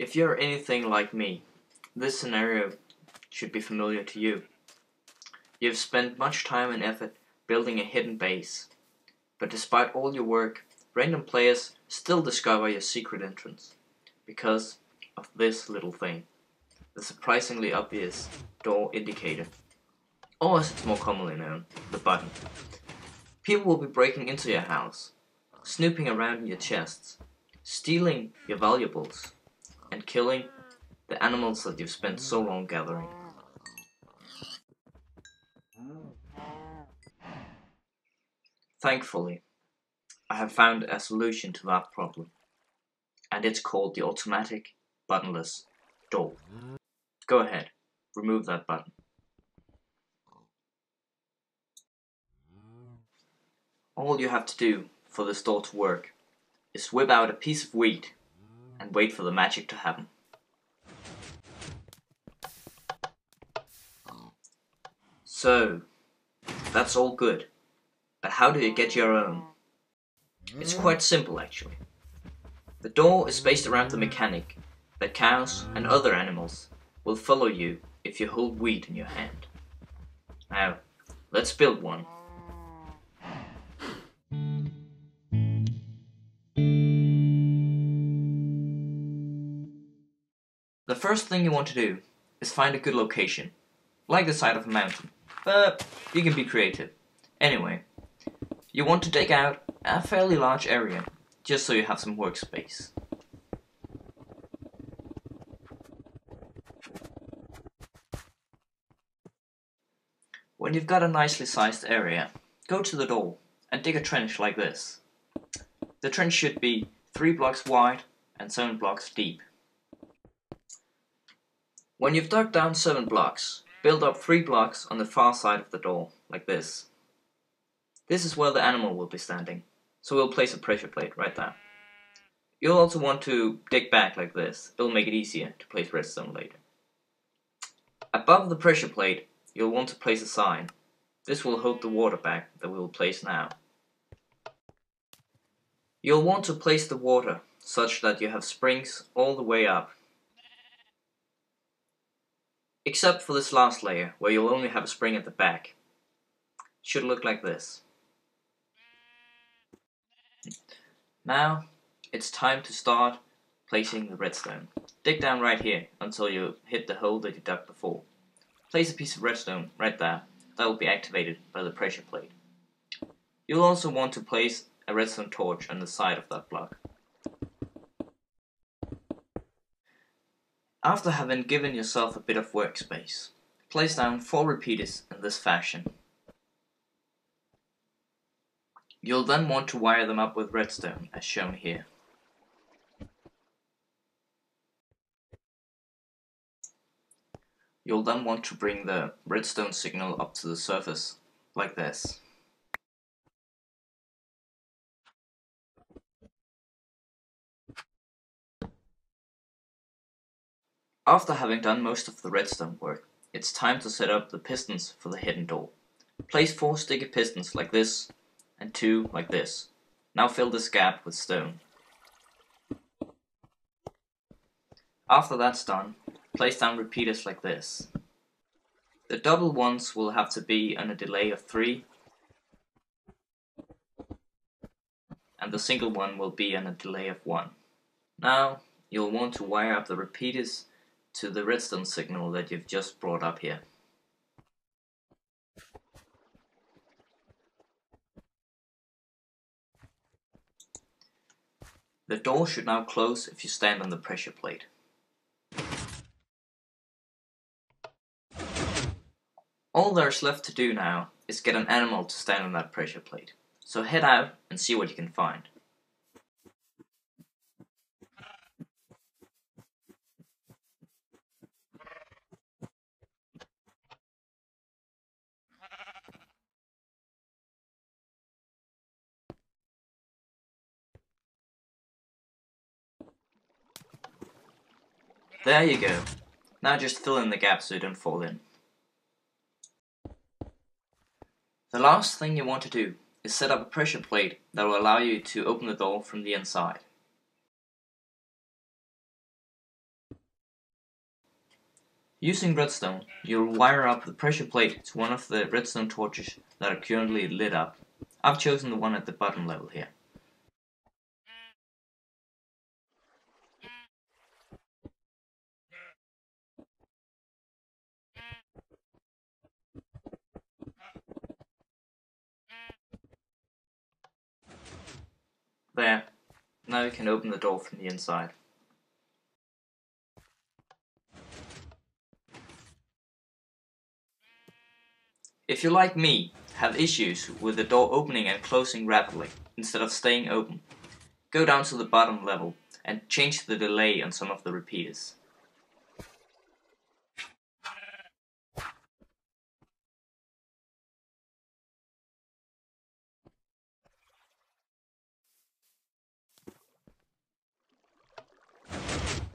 If you're anything like me, this scenario should be familiar to you. You've spent much time and effort building a hidden base, but despite all your work, random players still discover your secret entrance because of this little thing, the surprisingly obvious door indicator, or as it's more commonly known, the button. People will be breaking into your house, snooping around in your chests, stealing your valuables, and killing the animals that you've spent so long gathering. Thankfully, I have found a solution to that problem, and it's called the automatic buttonless door. Go ahead, remove that button. All you have to do for this door to work is whip out a piece of wheat and wait for the magic to happen. So, that's all good, but how do you get your own? It's quite simple actually. The door is based around the mechanic that cows and other animals will follow you if you hold wheat in your hand. Now, let's build one. The first thing you want to do is find a good location, like the side of a mountain, but you can be creative. Anyway, you want to dig out a fairly large area, just so you have some workspace. When you've got a nicely sized area, go to the door and dig a trench like this. The trench should be 3 blocks wide and 7 blocks deep. When you've dug down 7 blocks, build up 3 blocks on the far side of the door, like this. This is where the animal will be standing, so we'll place a pressure plate right there. You'll also want to dig back like this, it'll make it easier to place redstone later. Above the pressure plate, you'll want to place a sign. This will hold the water back that we will place now. You'll want to place the water such that you have springs all the way up. Except for this last layer, where you'll only have a spring at the back. It should look like this. Now, it's time to start placing the redstone. Dig down right here until you hit the hole that you dug before. Place a piece of redstone right there. That will be activated by the pressure plate. You'll also want to place a redstone torch on the side of that block. After having given yourself a bit of workspace, place down 4 repeaters in this fashion. You'll then want to wire them up with redstone, as shown here. You'll then want to bring the redstone signal up to the surface, like this. After having done most of the redstone work, it's time to set up the pistons for the hidden door. Place 4 sticky pistons like this, and 2 like this. Now fill this gap with stone. After that's done, place down repeaters like this. The double ones will have to be on a delay of 3, and the single one will be on a delay of 1. Now, you'll want to wire up the repeaters to the redstone signal that you've just brought up here. The door should now close if you stand on the pressure plate. All there's left to do now is get an animal to stand on that pressure plate. So head out and see what you can find. There you go. Now just fill in the gap so you don't fall in. The last thing you want to do is set up a pressure plate that will allow you to open the door from the inside. Using redstone, you'll wire up the pressure plate to one of the redstone torches that are currently lit up. I've chosen the one at the bottom level here. There. Now you can open the door from the inside. If you, like me, have issues with the door opening and closing rapidly instead of staying open, go down to the bottom level and change the delay on some of the repeaters.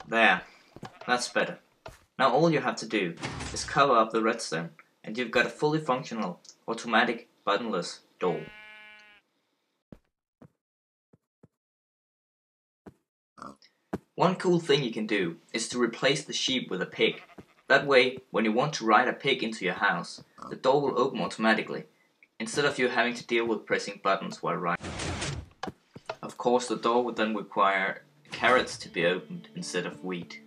There, that's better. Now all you have to do is cover up the redstone and you've got a fully functional, automatic, buttonless door. One cool thing you can do is to replace the sheep with a pig. That way, when you want to ride a pig into your house, the door will open automatically, instead of you having to deal with pressing buttons while riding. Of course, the door would then require carrots to be opened instead of wheat.